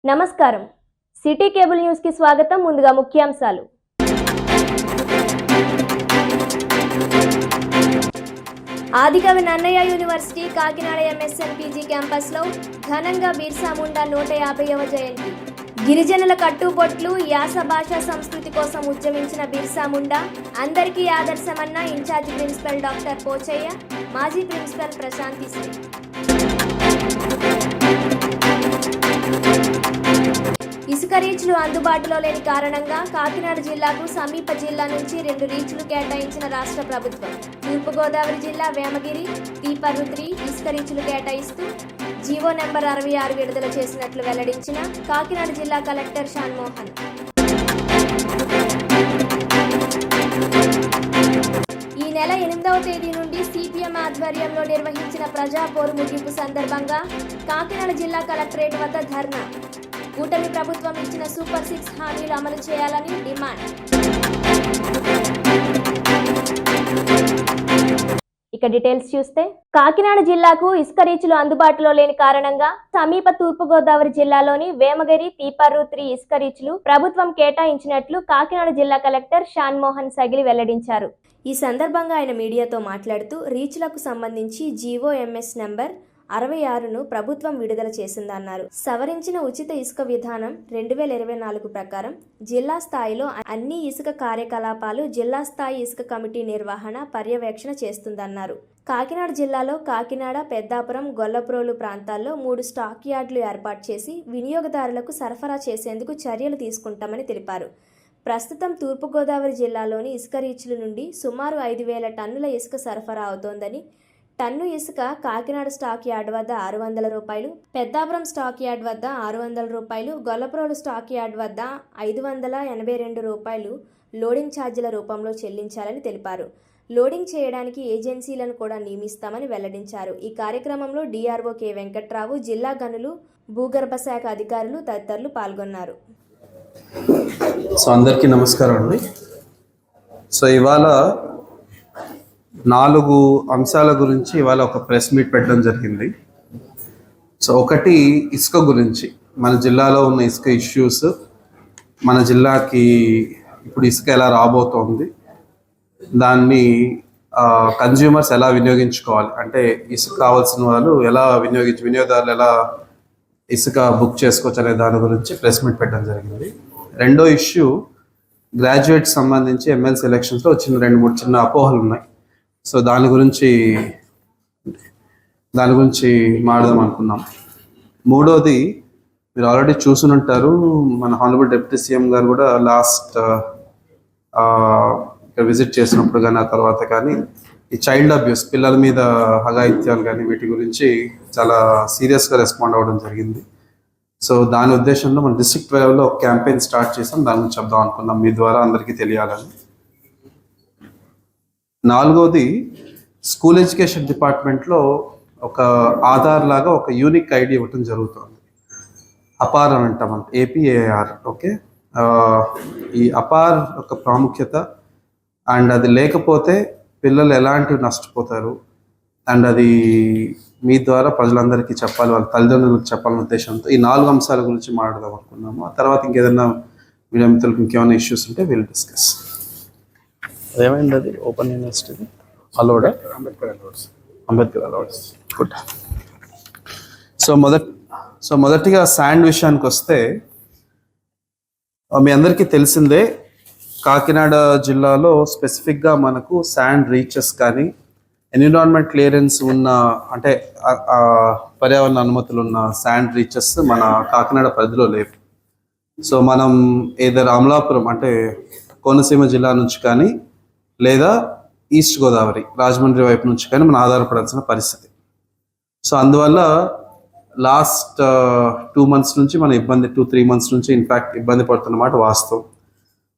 నమస్కారం. City cable news కి స్వాగతం. ముందుగా ముఖ్యాంశాలు. ఆదికవి నన్నయ్య యూనివర్సిటీ కాకినాడ ఎంఎస్ఎన్పీజీ క్యాంపస్ లో ఘనంగా బిర్సా ముండా 150వ జయంతి. గిరిజనుల కట్టుబొట్లు, యాస భాషా సంస్కృతి కోసం ఉద్యమించిన బిర్సా ముండా అందరికీ ఆదర్శమన్న ఇన్ఛార్జ్ ప్రిన్సిపల్ డాక్టర్ పోచయ్య, మాజీ ప్రిన్సిపల్ ప్రశాంతి శ్రీ. ఇసుక రీచ్లు అందుబాటులో లేని కారణంగా కాకినాడ జిల్లాకు సమీప జిల్లా నుంచి 2 రీచ్లు కేటాయించిన రాష్ట్ర ప్రభుత్వం. తూర్పుగోదావరి జిల్లా వేమగిరి, తీపర్రుత్రి ఇసుక రీచ్లు కేటాయిస్తూ జీవో నెంబర్ 66 విడుదల చేసినట్లు వెల్లడించిన కాకినాడ జిల్లా కలెక్టర్ షాన్మోహన్. ఈ నెల 8వ తేదీ నుండి సిపిఎం ఆధ్వర్యంలో నిర్వహించిన ప్రజాపోరు ముగింపు సందర్భంగా కాకినాడ జిల్లా కలెక్టరేట్ వద్ద ధర్నా. కూటమి ప్రభుత్వం ఇచ్చిన సూపర్ 6 హామీలు అమలు చేయాలని డిమాండ్. ఇక డీటెయిల్స్ చూస్తే, కాకినాడ జిల్లాకు ఇసుక రీచ్లు అందుబాటులో లేని కారణంగా సమీప తూర్పుగోదావరి జిల్లాలోని వేమగిరి, తీపర్రుత్రి ఇసుక రీచ్లు ప్రభుత్వం కేటాయించినట్లు కాకినాడ జిల్లా కలెక్టర్ షాన్మోహన్ సగిలి వెల్లడించారు. ఈ సందర్భంగా ఆయన మీడియాతో మాట్లాడుతూ రీచ్లకు సంబంధించి జీవో ఎంఎస్ నంబర్ 66ను ప్రభుత్వం విడుదల చేసిందన్నారు. సవరించిన ఉచిత ఇసుక విధానం 2024 ప్రకారం జిల్లా స్థాయిలో అన్ని ఇసుక కార్యకలాపాలు జిల్లా స్థాయి ఇసుక కమిటీ నిర్వహణ, పర్యవేక్షణ చేస్తుందన్నారు. కాకినాడ జిల్లాలో కాకినాడ, పెద్దాపురం, గొల్లప్రోలు ప్రాంతాల్లో 3 స్టాక్ యార్డులు ఏర్పాటు చేసి వినియోగదారులకు సరఫరా చేసేందుకు చర్యలు తీసుకుంటామని తెలిపారు. ప్రస్తుతం తూర్పుగోదావరి జిల్లాలోని ఇసుక రీచ్ల నుండి సుమారు 5,000 టన్నుల ఇసుక సరఫరా అవుతోందని, టన్ను ఇసుక కాకినాడ స్టాక్ యార్డ్ వద్ద 600 రూపాయలు, పెద్దాపురం స్టాక్ యార్డ్ వద్ద 600 రూపాయలు, గొల్లప్రోలు స్టాక్ యార్డ్ వద్ద 582 రూపాయలు లోడింగ్ ఛార్జీల రూపంలో చెల్లించాలని తెలిపారు. లోడింగ్ చేయడానికి ఏజెన్సీలను కూడా నియమిస్తామని వెల్లడించారు. ఈ కార్యక్రమంలో డిఆర్ఓ కె వెంకట్రావు, జిల్లా గనులు, భూగర్భ శాఖ అధికారులు తదితరులు పాల్గొన్నారు. అందరికీ నమస్కారం అండి. ఇవాళ 4 అంశాల గురించి ఇవాళ ఒక ప్రెస్ మీట్ పెట్టడం జరిగింది. ఒకటి ఇసుక గురించి, మన జిల్లాలో ఉన్న ఇసుక ఇష్యూస్, మన జిల్లాకి ఇప్పుడు ఇసుక ఎలా రాబోతోంది, దాన్ని కన్జ్యూమర్స్ ఎలా వినియోగించుకోవాలి, అంటే ఇసుక కావాల్సిన వాళ్ళు ఎలా వినియోగదారులు ఎలా ఇసుక బుక్ చేసుకోవచ్చు అనే దాని గురించి ప్రెస్ మీట్ పెట్టడం జరిగింది. రెండో ఇష్యూ, గ్రాడ్యుయేట్స్ సంబంధించి ఎమ్మెల్సీ ఎలక్షన్స్లో వచ్చిన 2-3 చిన్న అపోహలు ఉన్నాయి. దాని గురించి మాట్లాడదాం అనుకున్నాం. మూడోది, మీరు ఆల్రెడీ చూసుంటారు, మన హానరబుల్ డిప్యూటీ సీఎం గారు కూడా లాస్ట్ విజిట్ చేసినప్పుడు కానీ ఆ తర్వాత కానీ ఈ చైల్డ్ అబ్యూస్, పిల్లల మీద అఘాయిత్యాలు కానీ వీటి గురించి చాలా సీరియస్గా రెస్పాండ్ అవ్వడం జరిగింది. దాని ఉద్దేశంలో మన డిస్ట్రిక్ట్ లెవెల్లో ఒక క్యాంపెయిన్ స్టార్ట్ చేసాం. దాని గురించి చెప్దాం అనుకున్నాం, మీ ద్వారా అందరికీ తెలియాలని. నాలుగోది, స్కూల్ ఎడ్యుకేషన్ డిపార్ట్మెంట్లో ఒక ఆధార్ లాగా ఒక యూనిక్ ఐడి ఇవ్వటం జరుగుతుంది. అపార్ అని అంటాం, APAR. ఓకే, ఈ అపార్ ఒక ప్రాముఖ్యత, అండ్ అది లేకపోతే పిల్లలు ఎలాంటివి నష్టపోతారు, అండ్ అది మీ ద్వారా ప్రజలందరికీ చెప్పాలి, వాళ్ళ తల్లిదండ్రులకు చెప్పాలనే ఉద్దేశంతో ఈ 4 అంశాల గురించి మాట్లాడదాం అనుకున్నాము. ఆ తర్వాత ఇంకేదైనా మీడియా మిత్రులకు ఇంకేమైనా ఇష్యూస్ ఉంటే విల్ డిస్కస్. ఏమైంది అది ఓపెన్ యూనివర్సిటీ అలౌడా? అంబేద్కర్ అలౌడ్స్. గుడ్. మొదటిగా శాండ్ విషయానికి వస్తే, మీ అందరికీ తెలిసిందే, కాకినాడ జిల్లాలో స్పెసిఫిక్గా మనకు శాండ్ రీచెస్ కానీ ఎన్విరాన్మెంట్ క్లియరెన్స్ ఉన్న, అంటే పర్యావరణ అనుమతులు ఉన్న శాండ్ రీచెస్ మన కాకినాడ పరిధిలో లేవు. మనం ఏదైనా అమలాపురం అంటే కోనసీమ జిల్లా నుంచి కానీ, లేదా ఈస్ట్ గోదావరి రాజమండ్రి వైపు నుంచి కానీ మనం ఆధారపడాల్సిన పరిస్థితి. అందువల్ల లాస్ట్ 2 months నుంచి మన 2-3 months నుంచి ఇన్ఫ్యాక్ట్ ఇబ్బంది పడుతున్నమాట వాస్తవం.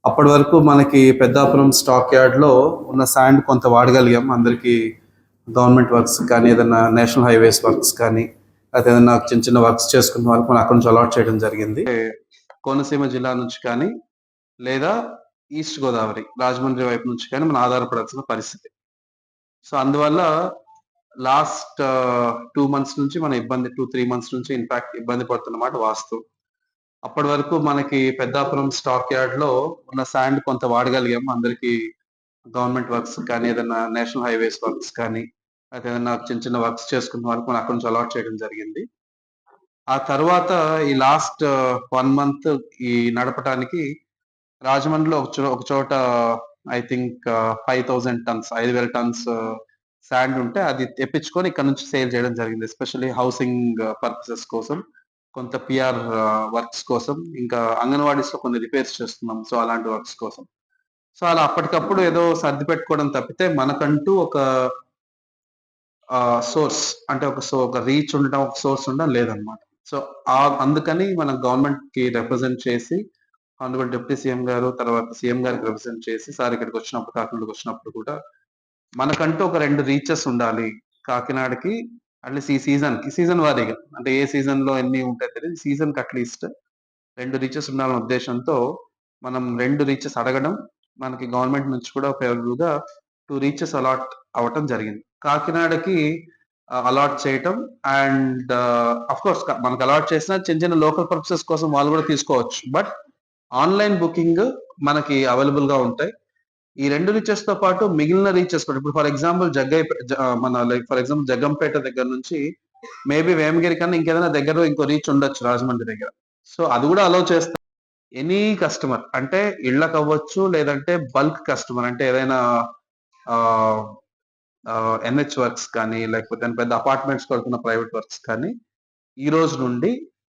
అప్పటి వరకు మనకి పెద్దాపురం స్టాక్ యార్డ్లో ఉన్న శాండ్ కొంత వాడగలిగాం. అందరికీ గవర్నమెంట్ వర్క్స్ కానీ, ఏదైనా నేషనల్ హైవేస్ వర్క్స్ కానీ, లేకపోతే ఏదైనా చిన్న వర్క్స్ చేసుకున్న వాళ్ళకి మనం అక్కడి నుంచి అలాట్ చేయడం జరిగింది. కోనసీమ జిల్లా నుంచి కానీ, లేదా ఈస్ట్ గోదావరి రాజమండ్రి వైపు నుంచి కానీ మనం ఆధారపడాల్సిన పరిస్థితి. అందువల్ల లాస్ట్ 2 months నుంచి మన 2-3 months నుంచి ఇన్ఫాక్ట్ ఇబ్బంది పడుతున్నమాట వాస్తవం. అప్పటి వరకు మనకి పెద్దాపురం స్టాక్ యార్డ్ లో ఉన్న శాండ్ కొంత వాడగలిగాం. అందరికి గవర్నమెంట్ వర్క్స్ కానీ, ఏదైనా నేషనల్ హైవేస్ వర్క్స్ కానీ, అయితే ఏదైనా చిన్న చిన్న వర్క్స్ చేసుకున్న వరకు మనం అక్కడి నుంచి అలాట్ చేయడం జరిగింది. ఆ తర్వాత ఈ లాస్ట్ 1 మంత్ ఈ నడపటానికి రాజమండ్రిలో ఒక చోట I think 5,000 turns 5,000 turns sand ఉంటే అది తెప్పించుకొని ఇక్కడ నుంచి సేల్ చేయడం జరిగింది. ఎస్పెషల్లీ హౌసింగ్ పర్పసెస్ కోసం, కొంత పిఆర్ వర్క్స్ కోసం, ఇంకా అంగన్వాడీస్ లో కొన్ని రిపేర్స్ చేస్తున్నాం. సో అలాంటి వర్క్స్ కోసం. సో అలా అప్పటికప్పుడు ఏదో సర్ది పెట్టుకోవడం తప్పితే మనకంటూ ఒక సోర్స్ అంటే ఒక రీచ్ ఉండడం, ఒక సోర్స్ ఉండడం లేదనమాట. సో అందుకని మనం గవర్నమెంట్ కి రిప్రజెంట్ చేసి ఆనరబుల్ డిప్యూటీ సీఎం గారు, తర్వాత సీఎం గారికి రిప్రజెంట్ చేసి సార్ ఇక్కడికి వచ్చినప్పుడు, కాకినాడకి వచ్చినప్పుడు కూడా మనకంటూ ఒక 2 రీచెస్ ఉండాలి కాకినాడకి. అట్లీస్ట్ ఈ సీజన్ వారీగా, అంటే ఏ సీజన్ లో ఎన్ని ఉంటాయి తెలియదు, సీజన్ కి అట్లీస్ట్ 2 రీచెస్ ఉండాలనే ఉద్దేశంతో మనం 2 రీచెస్ అడగడం, మనకి గవర్నమెంట్ నుంచి కూడా ఫేవరబుల్ గా 2 రీచెస్ అలాట్ అవ్వటం జరిగింది. కాకినాడకి అలాట్ చేయటం అండ్ అఫ్ కోర్స్ మనకు అలాట్ చేసిన చిన్న చిన్న లోకల్ పర్పసెస్ కోసం వాళ్ళు కూడా తీసుకోవచ్చు. బట్ ఆన్లైన్ బుకింగ్ మనకి అవైలబుల్ గా ఉంటాయి. ఈ 2 రీచెస్ తో పాటు మిగిలిన రీచెస్ కూడా, ఇప్పుడు for example for example Jaggampeta దగ్గర నుంచి మేబీ వేమగిరి కన్నా ఇంకేదైనా దగ్గర ఇంకో రీచ్ ఉండొచ్చు రాజమండ్రి దగ్గర. సో అది కూడా అలౌ చేస్తాం. ఎనీ కస్టమర్ అంటే ఇళ్ళకి అవ్వచ్చు, లేదంటే బల్క్ కస్టమర్ అంటే ఏదైనా ఎన్హెచ్ వర్క్స్ కానీ, లేకపోతే పెద్ద అపార్ట్మెంట్స్ కడుతున్న ప్రైవేట్ వర్క్స్ కానీ, ఈ రోజు నుండి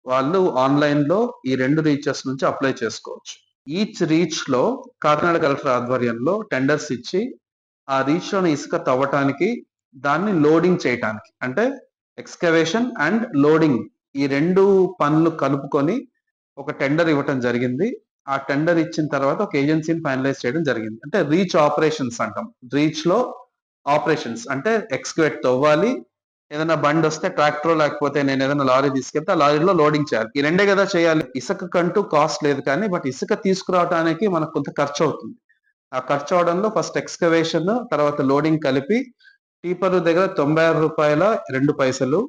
వాళ్ళు ఆన్లైన్ లో ఈ 2 రీచెస్ నుంచి అప్లై చేసుకోవచ్చు. ఈచ్ రీచ్ లో కాకినాడ కలెక్టర్ ఆధ్వర్యంలో టెండర్స్ ఇచ్చి ఆ రీచ్ లోని ఇసుక తవ్వటానికి, దాన్ని లోడింగ్ చేయటానికి, అంటే ఎక్స్కవేషన్ అండ్ లోడింగ్ ఈ 2 పనులు కలుపుకొని ఒక టెండర్ ఇవ్వటం జరిగింది. ఆ టెండర్ ఇచ్చిన తర్వాత ఒక ఏజెన్సీని ఫైనలైజ్ చేయడం జరిగింది. అంటే రీచ్ ఆపరేషన్స్ అంటాం. రీచ్ లో ఆపరేషన్స్ అంటే ఎక్స్కవేట్ తవ్వాలి, ఏదైనా బండి వస్తే ట్రాక్టర్ లేకపోతే నేను ఏదైనా లారీ తీసుకెళ్తే ఆ లారీలో లోడింగ్ చేయాలి. ఈ 2 కదా చేయాలి. ఇసుక కంటూ కాస్ట్ లేదు, కానీ బట్ ఇసుక తీసుకురావడానికి మనకు కొంత ఖర్చు అవుతుంది. ఆ ఖర్చు అవడంలో ఫస్ట్ ఎక్స్కవేషన్, తర్వాత లోడింగ్ కలిపి టీపర్రు దగ్గర 96 రూపాయల 2 పైసలు,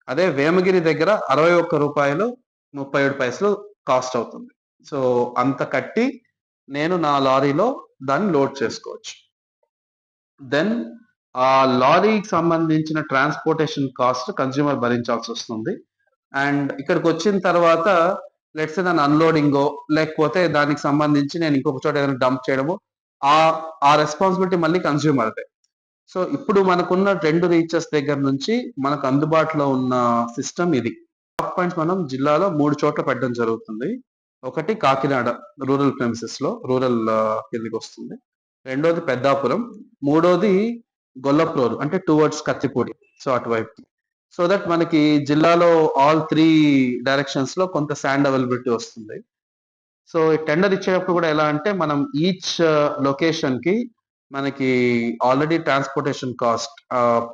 అదే వేమగిరి దగ్గర 61 రూపాయలు 37 పైసలు కాస్ట్ అవుతుంది. సో అంత కట్టి నేను నా లారీలో దాన్ని లోడ్ చేసుకోవచ్చు. దెన్ ఆ లారీకి సంబంధించిన ట్రాన్స్పోర్టేషన్ కాస్ట్ కన్స్యూమర్ భరించాల్సి వస్తుంది. అండ్ ఇక్కడికి వచ్చిన తర్వాత లెట్స్ దాని అన్లోడింగో, లేకపోతే దానికి సంబంధించి నేను ఇంకొక చోట ఏదైనా డంప్ చేయడము, ఆ రెస్పాన్సిబిలిటీ మళ్ళీ కన్స్యూమర్దే. సో ఇప్పుడు మనకున్న 2 రీచెస్ దగ్గర నుంచి మనకు అందుబాటులో ఉన్న సిస్టమ్ ఇది. స్టాక్ పాయింట్స్ మనం జిల్లాలో 3 చోట్ల పెట్టడం జరుగుతుంది. ఒకటి కాకినాడ రూరల్ ప్రెమిసెస్ లో, రూరల్ కిందకి వస్తుంది. రెండోది పెద్దాపురం, మూడోది గొల్లప్రోలు అంటే టువర్డ్స్ కత్తిపూడి, సో అటువైపు. సో దట్ మనకి జిల్లాలో ఆల్ 3 డైరెక్షన్స్ లో కొంత శాండ్ అవైలబిలిటీ వస్తుంది. సో టెండర్ ఇచ్చేటప్పుడు కూడా ఎలా అంటే మనం ఈచ్ లొకేషన్ కి మనకి already transportation cost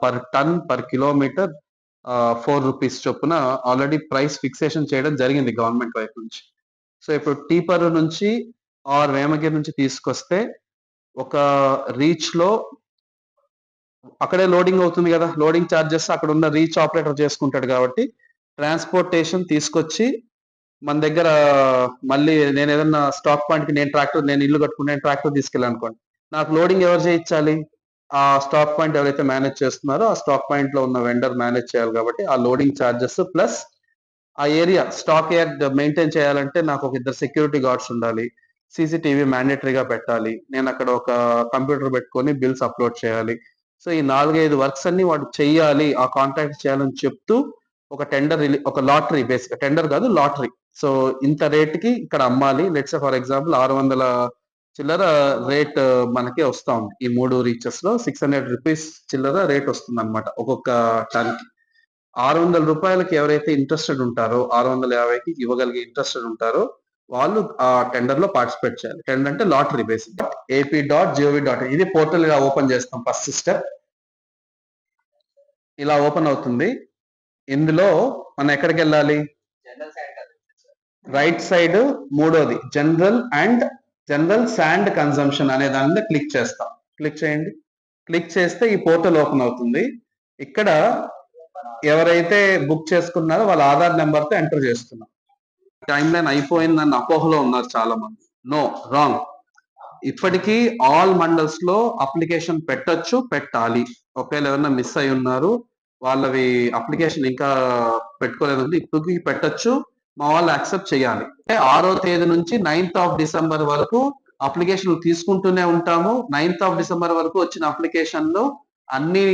per ton per kilometer 4 rupees చొప్పున ఆల్రెడీ ప్రైస్ ఫిక్సేషన్ చేయడం జరిగింది గవర్నమెంట్ వైపు నుంచి. సో ఇప్పుడు టీపర్ నుంచి ఆర్ వేమగిరి నుంచి తీసుకొస్తే ఒక రీచ్ లో అక్కడే లోడింగ్ అవుతుంది కదా, లోడింగ్ ఛార్జెస్ అక్కడ ఉన్న రీచ్ ఆపరేటర్ చేసుకుంటాడు కాబట్టి ట్రాన్స్పోర్టేషన్ తీసుకొచ్చి మన దగ్గర మళ్ళీ నేను ఏదన్నా స్టాక్ పాయింట్ కి నేను ఇల్లు కట్టుకుని నేను ట్రాక్టర్ తీసుకెళ్ళాను అనుకోండి, నాకు లోడింగ్ ఎవరు చేయించాలి? ఆ స్టాక్ పాయింట్ ఎవరైతే మేనేజ్ చేస్తున్నారో ఆ స్టాక్ పాయింట్ లో ఉన్న వెండర్ మేనేజ్ చేయాలి. కాబట్టి ఆ లోడింగ్ ఛార్జెస్ ప్లస్ ఆ ఏరియా స్టాక్ యార్డ్ మెయింటైన్ చేయాలంటే నాకు ఒక 2 సెక్యూరిటీ గార్డ్స్ ఉండాలి, సీసీటీవీ మ్యాండేటరీగా పెట్టాలి, నేను అక్కడ ఒక కంప్యూటర్ పెట్టుకొని బిల్స్ అప్లోడ్ చేయాలి. సో ఈ 4-5 వర్క్స్ అన్ని వాడు చెయ్యాలి, ఆ కాంట్రాక్ట్ చేయాలని చెప్తూ ఒక టెండర్ ఒక లాటరీ, బేసిక్ టెండర్ కాదు లాటరీ. సో ఇంత రేట్కి ఇక్కడ అమ్మాలి, లెట్స్ ఫర్ ఎగ్జాంపుల్ 600 చిల్లర రేట్ మనకి వస్తా ఉంది. ఈ 3 రీచెస్ లో 600 రూపీస్ చిల్లర రేట్ వస్తుంది అనమాట ఒక్కొక్క టన్ కి. 600 రూపాయలకి ఎవరైతే ఇంట్రెస్టెడ్ ఉంటారో, 650కి ఇవ్వగలిగే ఇంట్రెస్టెడ్ ఉంటారో వాళ్ళు ఆ టెండర్ లో పార్టిసిపేట్ చేయాలి. టెండర్ అంటే లాటరీ బేసిక్. AP.gov.in ఇది పోర్టల్ ఇలా ఓపెన్ చేస్తాం. ఫస్ట్ స్టెప్ ఇలా ఓపెన్ అవుతుంది. ఇందులో మనం ఎక్కడికి వెళ్ళాలి? రైట్ సైడ్ మూడోది జనరల్ శాండ్ కన్సంప్షన్ అనే దాని మీద క్లిక్ చేస్తాం. క్లిక్ చేయండి. క్లిక్ చేస్తే ఈ పోర్టల్ ఓపెన్ అవుతుంది. ఇక్కడ ఎవరైతే బుక్ చేసుకున్నారో వాళ్ళ ఆధార్ నెంబర్ తో ఎంటర్ చేస్తున్నాం. టైం లైన్ అయిపోయిందన్న అపోహలో ఉన్నారు చాలా మంది. No, wrong. ఇప్పటికీ ఆల్ మండల్స్ లో అప్లికేషన్ పెట్టొచ్చు, పెట్టాలి. ఒకవేళ ఎవరైనా మిస్ అయి ఉన్నారు, వాళ్ళవి అప్లికేషన్ ఇంకా పెట్టుకోలేదు, ఇప్పటికి పెట్టొచ్చు. మా వాళ్ళు యాక్సెప్ట్ చేయాలి. 6వ తేదీ నుంచి 9th ఆఫ్ డిసెంబర్ వరకు అప్లికేషన్లు తీసుకుంటూనే ఉంటాము. 9th ఆఫ్ డిసెంబర్ వరకు వచ్చిన అప్లికేషన్ లో అన్ని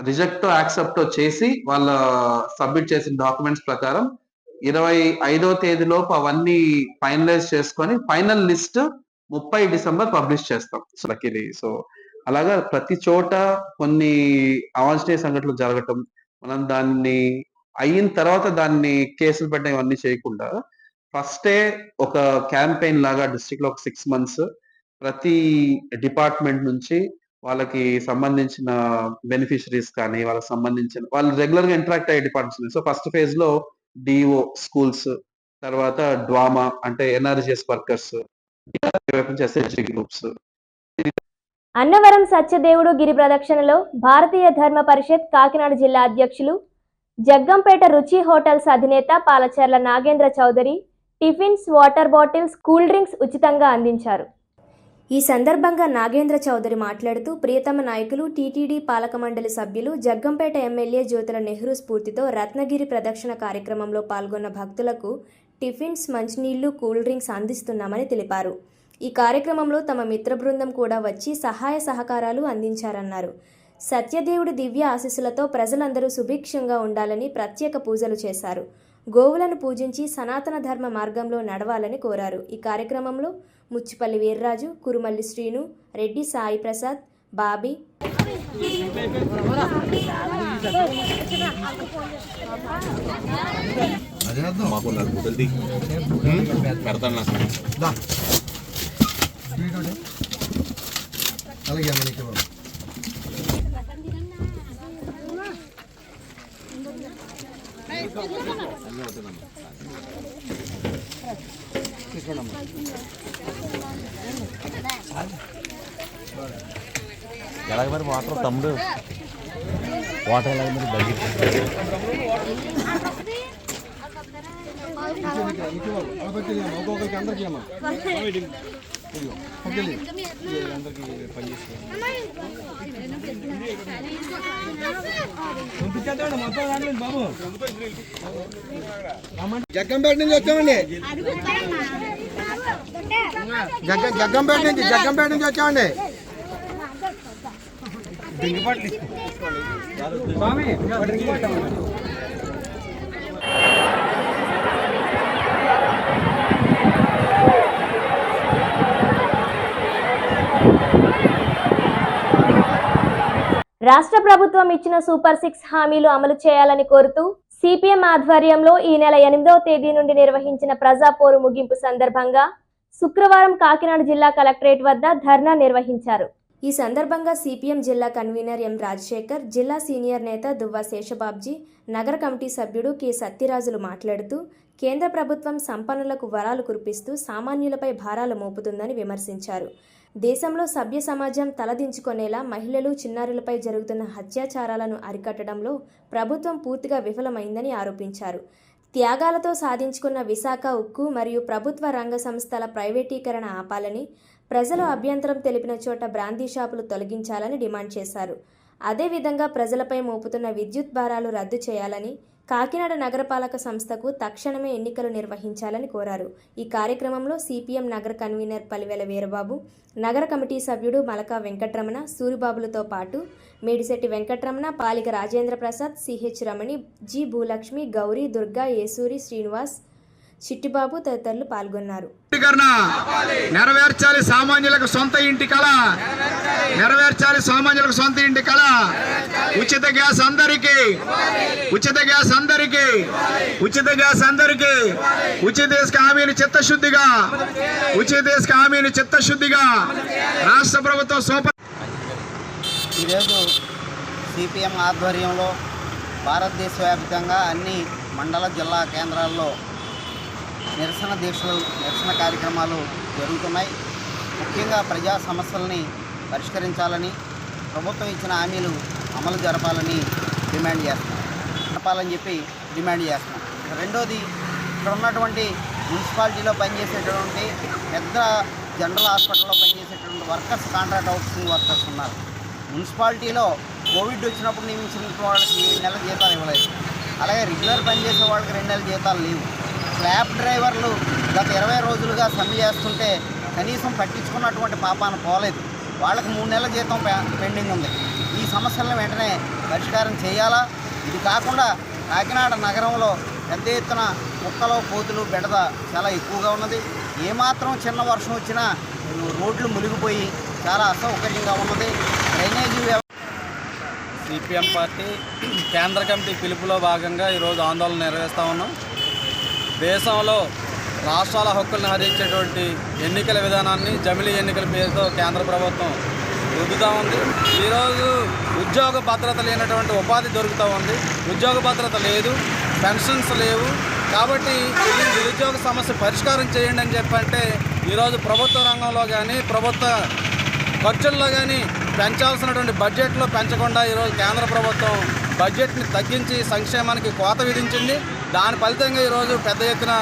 రిజెక్ట్ యాక్సెప్ట్ చేసి వాళ్ళ సబ్మిట్ చేసిన డాక్యుమెంట్స్ ప్రకారం 25వ తేదీలోపు అవన్నీ ఫైనలైజ్ చేసుకొని ఫైనల్ లిస్ట్ 30 డిసెంబర్ పబ్లిష్ చేస్తాం. సో అలాగా ప్రతి చోట కొన్ని అవాంఛనీయ సంఘటనలు జరగటం, మనం దాన్ని అయిన తర్వాత దాన్ని కేసులు పెట్టడం ఇవన్నీ చేయకుండా ఫస్టే ఒక క్యాంపెయిన్ లాగా డిస్ట్రిక్ట్ లో ఒక 6 months ప్రతి డిపార్ట్మెంట్ నుంచి వాళ్ళకి సంబంధించిన బెనిఫిషరీస్ కానీ వాళ్ళకి సంబంధించిన వాళ్ళు రెగ్యులర్ గా ఇంటరాక్ట్ అయ్యే డిపార్ట్మెంట్స్. సో ఫస్ట్ ఫేజ్ లో డిఓ స్కూల్స్, తర్వాత డ్వామా అంటే NRGS workers, SHG groups. Annavaram సత్యదేవుడు గిరి ప్రదక్షిణలో భారతీయ ధర్మ పరిషత్ కాకినాడ జిల్లా అధ్యక్షులు జగ్గంపేట రుచి హోటల్స్ అధినేత Palacharla Nagendra Chowdary tiffins, water bottles, cool drinks ఉచితంగా అందించారు. ఈ సందర్భంగా నాగేంద్ర చౌదరి మాట్లాడుతూ ప్రియతమ నాయకులు టీటీడీ పాలక మండలి సభ్యులు జగ్గంపేట ఎమ్మెల్యే జ్యోతుల నెహ్రూ స్ఫూర్తితో రత్నగిరి ప్రదక్షిణ కార్యక్రమంలో పాల్గొన్న భక్తులకు టిఫిన్స్, మంచినీళ్లు, కూల్ డ్రింక్స్ అందిస్తున్నామని తెలిపారు. ఈ కార్యక్రమంలో తమ మిత్ర బృందం కూడా వచ్చి సహాయ సహకారాలు అందించారన్నారు. సత్యదేవుడి దివ్య ఆశీస్సులతో ప్రజలందరూ సుభిక్షంగా ఉండాలని ప్రత్యేక పూజలు చేశారు. గోవులను పూజించి సనాతన ధర్మ మార్గంలో నడవాలని కోరారు. ఈ కార్యక్రమంలో ముచ్చిపల్లి వీర్రాజు, కురుమల్లి శ్రీను, రెడ్డి సాయి ప్రసాద్, బాబీ, ఎలాగ మరి వాటర్ తమ్ముడు వాటర్ ఎలాగ మరి బకెట్ జగ్గంపేట నుంచి వచ్చామండి. జగ్గంపేట నుంచి వచ్చామండి. రాష్ట్ర ప్రభుత్వం ఇచ్చిన సూపర్ 6 హామీలు అమలు చేయాలని కోరుతూ సిపిఎం ఆధ్వర్యంలో ఈ నెల 8వ తేదీ నుండి నిర్వహించిన ప్రజాపోరు ముగింపు సందర్భంగా శుక్రవారం కాకినాడ జిల్లా కలెక్టరేట్ వద్ద ధర్నా నిర్వహించారు. ఈ సందర్భంగా సిపిఎం జిల్లా కన్వీనర్ ఎం రాజశేఖర్, జిల్లా సీనియర్ నేత దువ్వ శేషబాబ్జీ, నగర కమిటీ సభ్యుడు కె సత్యరాజులు మాట్లాడుతూ కేంద్ర ప్రభుత్వం సంపన్నులకు వరాలు కురిపిస్తూ సామాన్యులపై భారాలు మోపుతుందని విమర్శించారు. దేశంలో సభ్య సమాజం తలదించుకునేలా మహిళలు, చిన్నారులపై జరుగుతున్న అత్యాచారాలను అరికట్టడంలో ప్రభుత్వం పూర్తిగా విఫలమైందని ఆరోపించారు. త్యాగాలతో సాధించుకున్న విశాఖ ఉక్కు మరియు ప్రభుత్వ రంగ సంస్థల ప్రైవేటీకరణ ఆపాలని, ప్రజలు అభ్యంతరం తెలిపిన చోట బ్రాందీ షాపులు తొలగించాలని డిమాండ్ చేశారు. అదేవిధంగా ప్రజలపై మోపుతున్న విద్యుత్ భారాలు రద్దు చేయాలని, కాకినాడ నగరపాలక సంస్థకు తక్షణమే ఎన్నికలు నిర్వహించాలని కోరారు. ఈ కార్యక్రమంలో సిపిఎం నగర కన్వీనర్ పలివెల వీరబాబు, నగర కమిటీ సభ్యుడు మలకా వెంకట్రమణ, సూరిబాబులతో పాటు మేడిశెట్టి వెంకట్రమణ, పాలిక రాజేంద్ర ప్రసాద్, సిహెచ్ రమణి, జి భూలక్ష్మి, గౌరీ, దుర్గా, యేసూరి, శ్రీనివాస్, చిట్టిబాబు తదితరులు పాల్గొన్నారు. నెరవేర్చాలి సామాన్యులకు సొంత ఇంటి కళ, నెరవేర్చాలి సామాన్యులకు సొంత ఇంటి కళ. ఉచిత గ్యాస్ అందరికీ, ఉచిత గ్యాస్ అందరికీ, ఉచిత గ్యాస్ అందరికీ, ఉచిత ఇసుక హామీని చిత్తశుద్ధిగా, ఉచిత ఇసుక హామీని చిత్తశుద్ధిగా రాష్ట్ర ప్రభుత్వం సూపర్. ఈరోజు సిపిఎం ఆధ్వర్యంలో భారతదేశ వ్యాప్తంగా అన్ని మండల జిల్లా కేంద్రాల్లో నిరసన దీక్షలు, నిరసన కార్యక్రమాలు జరుగుతున్నాయి. ముఖ్యంగా ప్రజా సమస్యలని పరిష్కరించాలని, ప్రభుత్వం ఇచ్చిన హామీలు అమలు జరపాలని చెప్పి డిమాండ్ చేస్తున్నాం. రెండోది ఇక్కడ ఉన్నటువంటి మున్సిపాలిటీలో పనిచేసేటటువంటి పెద్ద జనరల్ హాస్పిటల్లో పనిచేసేటువంటి వర్కర్స్, కాంట్రాక్ట్ అవుట్సోర్సింగ్ వర్కర్స్ ఉన్నారు. మున్సిపాలిటీలో కోవిడ్ వచ్చినప్పుడు నియమించిన వాళ్ళకి 2 నెలల జీతాలు ఇవ్వలేదు. అలాగే రెగ్యులర్ పనిచేసే వాళ్ళకి 2 నెలల జీతాలు లేవు. స్లాబ్ డ్రైవర్లు గత 20 రోజులుగా సమ్మె చేస్తుంటే కనీసం పట్టించుకున్నటువంటి పాపాన పోలేదు. వాళ్ళకి 3 నెలల జీతం పెండింగ్ ఉంది. ఈ సమస్యలను వెంటనే పరిష్కారం చేయాలా? ఇది కాకుండా కాకినాడ నగరంలో పెద్ద ఎత్తున కుక్కలు, కోతులు బెడద చాలా ఎక్కువగా ఉన్నది. ఏమాత్రం చిన్న వర్షం వచ్చినా రోడ్లు మునిగిపోయి చాలా అసౌకర్యంగా ఉన్నది. డ్రైనేజీ సిపిఎం పార్టీ కేంద్ర కమిటీ పిలుపులో భాగంగా ఈరోజు ఆందోళన నిర్వహిస్తూ ఉన్నాం. దేశంలో రాష్ట్రాల హక్కులను హరించేటువంటి ఎన్నికల విధానాన్ని జమిలీ ఎన్నికల పేరుతో కేంద్ర ప్రభుత్వం రుద్దుతూ ఉంది. ఈరోజు ఉద్యోగ భద్రత లేనటువంటి ఉపాధి దొరుకుతూ ఉంది. ఉద్యోగ భద్రత లేదు, పెన్షన్స్ లేవు. కాబట్టి ఈ నిరుద్యోగ సమస్య పరిష్కారం చేయండి అని చెప్పంటే ఈరోజు ప్రభుత్వ రంగంలో కానీ ప్రభుత్వ ఖర్చుల్లో కానీ పెంచాల్సినటువంటి బడ్జెట్లో పెంచకుండా ఈరోజు కేంద్ర ప్రభుత్వం బడ్జెట్ని తగ్గించి సంక్షేమానికి కోత విధించింది. దాని ఫలితంగా ఈరోజు పెద్ద ఎత్తున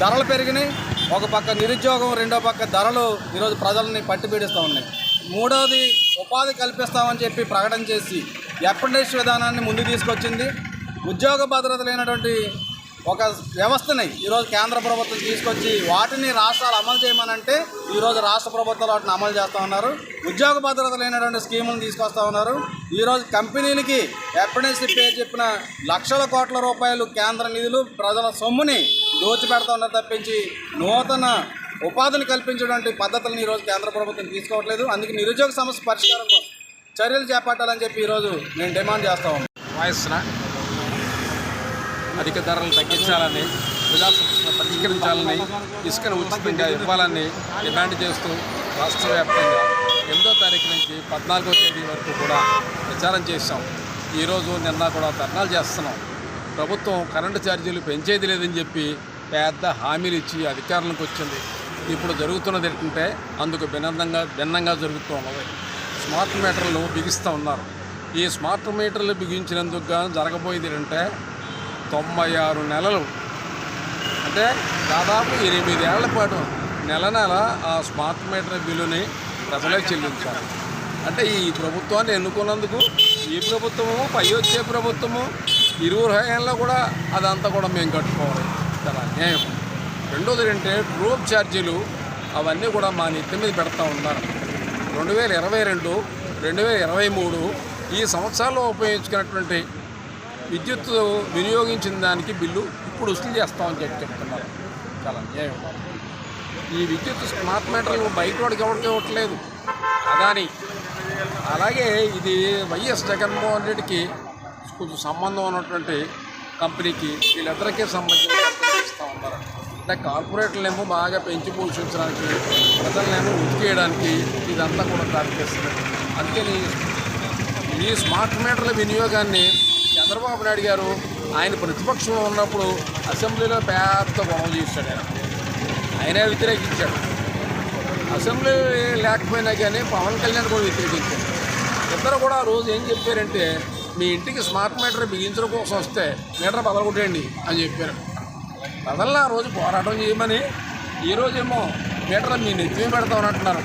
ధరలు పెరిగినాయి. ఒక పక్క నిరుద్యోగం, రెండో పక్క ధరలు ఈరోజు ప్రజల్ని పట్టిపీడిస్తూ ఉన్నాయి. మూడవది ఉపాధి కల్పిస్తామని చెప్పి ప్రకటన చేసి అప్రెంటిస్ విధానాన్ని ముందుకు తీసుకొచ్చింది. ఉద్యోగ భద్రత లేనటువంటి ఒక వ్యవస్థని ఈరోజు కేంద్ర ప్రభుత్వం తీసుకొచ్చి వాటిని రాష్ట్రాలు అమలు చేయమనంటే ఈరోజు రాష్ట్ర ప్రభుత్వాలు వాటిని అమలు చేస్తూ ఉన్నారు. ఉద్యోగ భద్రత లేనటువంటి స్కీములను తీసుకొస్తూ ఉన్నారు. ఈరోజు కంపెనీలకి అప్రెంటిస్షిప్ పేరు చెప్పిన లక్షల కోట్ల రూపాయలు కేంద్ర నిధులు ప్రజల సొమ్ముని దోచిపెడతా ఉన్నారు తప్పించి నూతన ఉపాధిని కల్పించడానికి పద్ధతులను ఈరోజు కేంద్ర ప్రభుత్వం తీసుకోవట్లేదు. అందుకే నిరుద్యోగ సమస్య పరిష్కారం కోసం చర్యలు చేపట్టాలని చెప్పి ఈరోజు మేము డిమాండ్ చేస్తా ఉన్నాం. వాయిస్న అధిక ధరలు తగ్గించాలని, ప్రజా సమస్యలు పరిష్కరించాలని, ఇసుకను ఉచితంగా ఇవ్వాలని డిమాండ్ చేస్తూ రాష్ట్ర వ్యాప్తంగా 8వ తారీఖు నుంచి 14వ తేదీ వరకు కూడా ప్రచారం చేశాం. ఈరోజు నిన్న కూడా ధర్నాలు చేస్తున్నాం. ప్రభుత్వం కరెంటు ఛార్జీలు పెంచేది లేదని చెప్పి పెద్ద హామీలు ఇచ్చి అధికారులకు వచ్చింది. ఇప్పుడు జరుగుతున్నది ఏంటంటే అందుకు భిన్నంగా జరుగుతూ ఉన్నది. స్మార్ట్ మీటర్లు బిగిస్తూ ఉన్నారు. ఈ స్మార్ట్ మీటర్లు బిగించినందుకు గాను జరగబోయేది ఏంటంటే 96 నెలలు అంటే దాదాపు 8 ఏళ్ల పాటు నెల ఆ స్మార్ట్ మీటర్ బిల్లుని ప్రజలే చెల్లించాలి. అంటే ఈ ప్రభుత్వాన్ని ఎన్నుకున్నందుకు ఈ ప్రభుత్వము, పై వచ్చే ప్రభుత్వము, ఇరువురు హయాంలో కూడా అదంతా కూడా మేము కట్టుకోవాలి. చాలా అన్యాయం. రెండోది ఏంటంటే ట్రూప్ ఛార్జీలు అవన్నీ కూడా మా నెత్తి మీద పెడతా ఉన్నారు. 2022, 2023 ఈ సంవత్సరాల్లో ఉపయోగించుకున్నటువంటి విద్యుత్ వినియోగించిన దానికి బిల్లు ఇప్పుడు వసూలు చేస్తామని చెప్తున్నారు. చాలా అన్యాయం. ఈ విద్యుత్ స్మార్ట్ మీటర్లు బయట వాడికి ఎవరికి ఇవ్వట్లేదు అదాని. అలాగే ఇది వైఎస్ జగన్మోహన్ రెడ్డికి కొంచెం సంబంధం ఉన్నటువంటి కంపెనీకి వీళ్ళిద్దరికీ సంబంధించి ఇస్తూ ఉన్నారు. అంటే కార్పొరేట్లనేమో బాగా పెంచి పోషించడానికి, ప్రజలనేమో ఉతికేయడానికి ఇదంతా కూడా దారితీస్తుంది. అందుకని ఈ స్మార్ట్ మీటర్ల వినియోగాన్ని చంద్రబాబు నాయుడు గారు ఆయన ప్రతిపక్షంలో ఉన్నప్పుడు అసెంబ్లీలో పెద్ద గొడవ చేశాడు. ఆయనే వ్యతిరేకించాడు. అసెంబ్లీ లేకపోయినా కానీ పవన్ కళ్యాణ్ కూడా వ్యతిరేకించాడు. ఇద్దరు కూడా ఆ రోజు ఏం చెప్పారంటే మీ ఇంటికి స్మార్ట్ మీటర్ బిగించడం కోసం వస్తే మీటర్ బదలగొట్టేయండి అని చెప్పారు. బదల్ని ఆ రోజు పోరాటం చేయమని ఈరోజేమో మీటర్ మీ నెత్తిమే పెడతామని అంటున్నారు.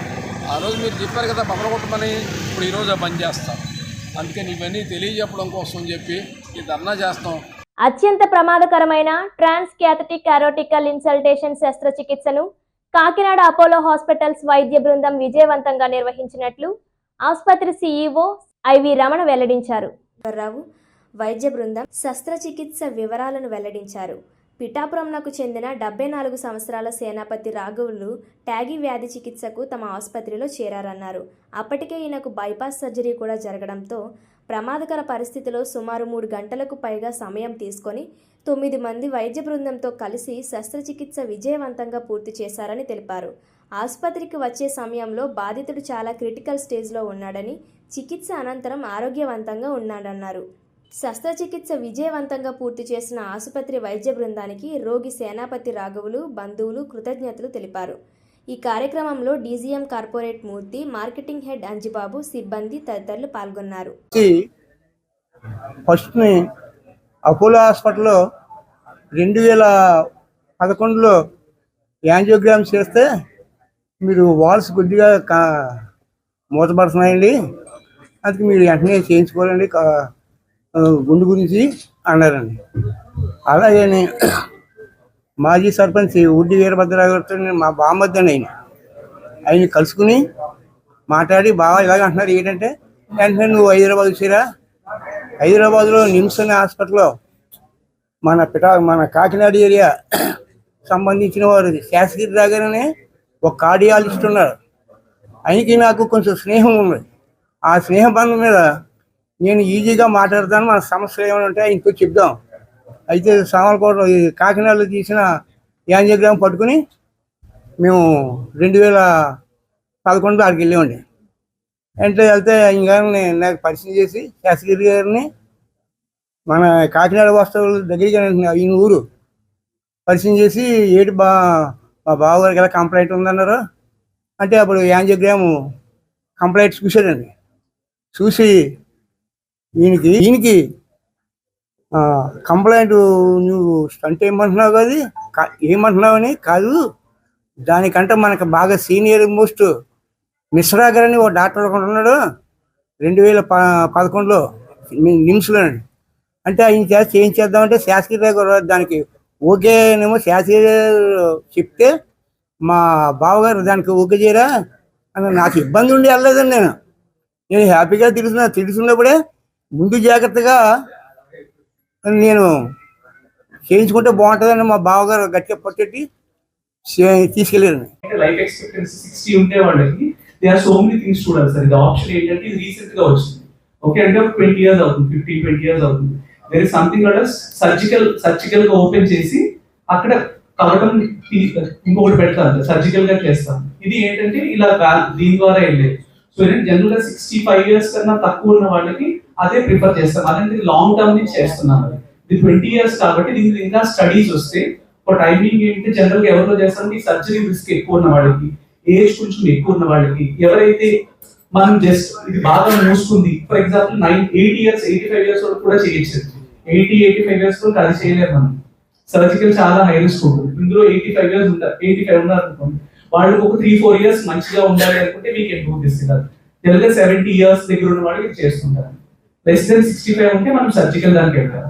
ఆ రోజు మీరు చెప్పారు కదా బదలగొట్టమని, ఇప్పుడు ఈరోజు పని చేస్తాం. అందుకని ఇవన్నీ తెలియజెప్పడం కోసం చెప్పి ఈ ధర్నా చేస్తాం. అత్యంత ప్రమాదకరమైన ట్రాన్స్ క్యాథటిక్ కారోటికల్ ఇన్సల్టేషన్ శస్త్రచికిత్సను కాకినాడ అపోలో హాస్పిటల్స్ వైద్య బృందం విజయవంతంగా నిర్వహించినట్లు ఆసుపత్రి సీఈఓ ఐవి రమణ వెల్లడించారు. వైద్య బృందం శస్త్రచికిత్స వివరాలను వెల్లడించారు. పిఠాపురంకు చెందిన 74 సంవత్సరాల సేనాపతి రాఘవులు ట్యాగీ వ్యాధి చికిత్సకు తమ ఆసుపత్రిలో చేరారన్నారు. అప్పటికే ఈయనకు బైపాస్ సర్జరీ కూడా జరగడంతో ప్రమాదకర పరిస్థితిలో సుమారు 3 గంటలకు పైగా సమయం తీసుకొని 9 మంది వైద్య బృందంతో కలిసి శస్త్రచికిత్స విజయవంతంగా పూర్తి చేశారని తెలిపారు. ఆసుపత్రికి వచ్చే సమయంలో బాధితుడు చాలా క్రిటికల్ స్టేజ్లో ఉన్నాడని, చికిత్స అనంతరం ఆరోగ్యవంతంగా ఉన్నాడన్నారు. శస్త్రచికిత్స విజయవంతంగా పూర్తి చేసిన ఆసుపత్రి వైద్య బృందానికి రోగి సేనాపతి రాఘవులు బంధువులు కృతజ్ఞతలు తెలిపారు. ఈ కార్యక్రమంలో డీజీఎం కార్పొరేట్ మూర్తి, మార్కెటింగ్ హెడ్ అంజిబాబు, సిబ్బంది తదితరులు పాల్గొన్నారు. ఫస్ట్ అపోలో హాస్పిటల్లో 2000 11లో యాంజియోగ్రామ్ చేస్తే మీరు వాల్స్ కొద్దిగా మూతపడుతున్నాయండి, అందుకు మీరు వెంటనే చేయించుకోవాలండి గుండు గురించి అన్నారండి. అలాగే మాజీ సర్పంచ్ ఉడ్డి వీరభద్రరావు గారితో మా బామ్మద్దని ఆయన కలుసుకుని మాట్లాడి బాగా ఇలాగ అంటున్నారు ఏంటంటే, వెంటనే నువ్వు హైదరాబాద్ వచ్చారా, హైదరాబాద్లో నిమ్స్ అనే హాస్పిటల్లో మన కాకినాడ ఏరియా సంబంధించిన వారు శాసగిరి రాగానే ఒక కార్డియాలజిస్ట్ ఉన్నారు. ఆయనకి నాకు కొంచెం స్నేహం ఉంది. ఆ స్నేహ బంధం మీద నేను ఈజీగా మాట్లాడతాను, మన సమస్యలు ఏమైనా ఉంటే ఆయనతో చెప్దాం. అయితే సామర్లకోట కాకినాడలో తీసిన యాంజియోగ్రామ్ పట్టుకుని మేము 2011 అక్కడికి వెళ్ళామండి. అంటే వెళ్తే ఆయన గారిని నాకు పరిచయం చేసి శాసగిరి గారిని మన కాకినాడ వాస్తవుల దగ్గరికి ఈయన ఊరు పరిచయం చేసి మా బావగారికి ఎలా కంప్లైంట్ ఉందన్నారు. అంటే అప్పుడు యాంజియోగ్రామ్ కంప్లైంట్ చూశాడండి. చూసి ఈయనకి కంప్లైంట్ నువ్వు స్టంట్ ఏమంటున్నావు కాదు, ఏమంటున్నావు అని కాదు, దానికంటే మనకు బాగా సీనియర్ మోస్ట్ మిశ్రా గారని ఓ డాక్టర్ ఒకటి ఉన్నాడు 2011లో నిమ్స్లోనండి. అంటే ఆయన చేసి ఏం చేద్దామంటే శాసగిరి గారు దానికి ఓకేనేమో శాసగిరి చెప్తే మా బావగారు దానికి ఓకే చేయరా అని నాకు ఇబ్బంది ఉండి వెళ్ళలేదండి. నేను హ్యాపీగా తెలుసున్నప్పుడే ముందు జాగ్రత్తగా నేను చేయించుకుంటే బాగుంటుందని మా బావగారు గట్టిగా పట్టెట్టి తీసుకెళ్ళారు. లైఫ్ ఎక్స్పెక్టెన్సీ 60 ఉంటే వాళ్ళకి they are so many things చూడాలి సార్. ఇది ఆప్షన్ ఏంటంటే ఇది రీసెంట్ గా వచ్చింది. ఓకే అంటే 20 years అవుతుంది, 15-20 years అవుతుంది. దేర్ ఇస్ సంథింగ్ అంటే సర్జికల్ గా ఓపెన్ చేసి అక్కడ కలవడం ఇంకొకటి పెడతాను, సర్జికల్ గా చేస్తాను. ఇది ఏంటంటే ఇలా దీని ద్వారా వెళ్ళేది. సో జనరల్ గా 65 years కన్నా తక్కువ ఉన్న వాళ్ళకి అదే ప్రిఫర్ చేస్తాం. అదంటే లాంగ్ టర్మ్ నుంచి చేస్తున్నాం. ఇది 20 years కాబట్టి దీనికి ఇంకా స్టడీస్ వస్తే ఒక టైమింగ్ ఏంటంటే జనరల్ గా ఎవరిలో చేస్తామంటే ఈ సర్జరీ రిస్క్ ఎక్కువ ఉన్న వాళ్ళకి, ఏజ్ కొంచెం ఎక్కువ ఉన్న వాళ్ళకి, ఎవరైతే మనం జస్ట్ ఇది బాగా మూసుకుంది ఫర్ ఎగ్జాంపుల్ 80 years 85 years వరకు కూడా చేయొచ్చు. 80-85 years వరకు అది చేయలేరు మనం. సర్జికల్ చాలా హై రిస్క్ ఉంటుంది. ఇందులో 85 years ఉంటారు, 85 ఉన్నారు అనుకోండి, వాళ్ళకి ఒక 3-4 years మంచిగా ఉండాలి అనుకుంటే మీకు ఎక్కువ తీస్తున్నారు. జనరల్ గా 70 years దగ్గర ఉన్న వాళ్ళకి చేస్తుంటారు. లెస్ దెన్ 65 ఉంటే మనం సర్జికల్ దానికి వెళ్తాం.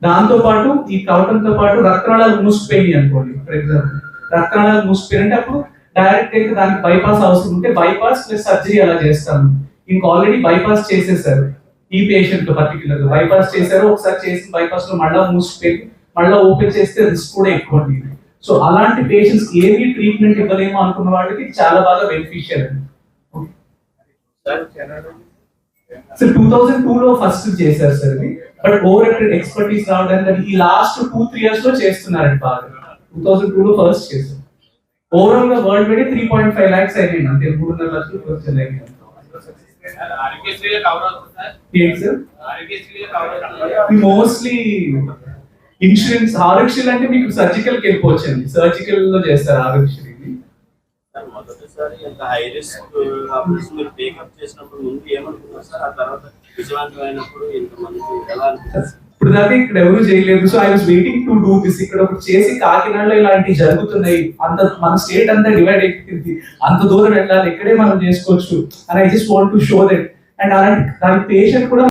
దాంతో పాటు ఈ కవటంతో పాటు రక్తనాళాలు మూసిపోయినాయి అనుకోండి, ఫర్ ఎగ్జాంపుల్ రక్తనాళాలు మూసిపోయి అంటే అప్పుడు డైరెక్ట్ అయితే దానికి బైపాస్ అవసరం ఉంటే బైపాస్ ప్లస్ సర్జరీ అలా చేస్తాము. ఇంక ఆల్రెడీ బైపాస్ చేసేసారు ఈ పేషెంట్ పర్టికులర్ గా బైపాస్ చేశారు, ఒకసారి చేసిన బైపాస్ లో మళ్ళా మూసిపోయి మళ్ళీ ఓపెన్ చేస్తే రిస్క్ కూడా ఎక్కువ ఉంటుంది. సో అలాంటి పేషెంట్స్ ఏమి ట్రీట్మెంట్ ఇవ్వలేమో అనుకున్న వాళ్ళకి చాలా బాగా బెనిఫిషియల్ అండి. సో 2002లో ఫస్ట్ చేశారు సార్ ఇది, బట్ ఓవర్ ఎక్స్పర్టీస్ రావడానికి ఈ లాస్ట్ 2-3 years లో చేస్తున్నారండి బాగా. 2002లో ఫస్ట్ చేశారు. ఓవరాల్ గా వరల్డ్ వైడ్ 3.5 lakhs అయినాయి అంతే, 3.5 లక్షలు ఖర్చు అయ్యాయి. మోస్ట్లీ ఇన్సూరెన్స్ ఆరోగ్యశ్రీ అంటే మీకు సర్జికల్ కి వెళ్ళిపోవచ్చు అండి, సర్జికల్ లో చేస్తారు ఆరోగ్యశ్రీ. మొదటిసారి ఎంత హై రిస్క్ ఆపరేషన్ మీరు టేకప్ చేసినప్పుడు ముందు ఏమనుకున్నారు సార్, ఆ తర్వాత విజయవంతమైనప్పుడు ఎంతమందికి ఎలా అనిపిస్తుంది? ఇప్పుడు దాకా ఇక్కడ ఎవరు చేయలేదు. So I was waiting to do this. ఇక్కడ ఒకటి చేసి కాకినాడలో ఇలాంటివి జరుగుతున్నాయి, అంత మన స్టేట్ అంతా డివైడ్ అయిపోయింది, అంత దూరం వెళ్ళాలి, ఇక్కడే మనం చేసుకోవచ్చు అని I just want to show that. And అలాంటి దాని పేషెంట్ కూడా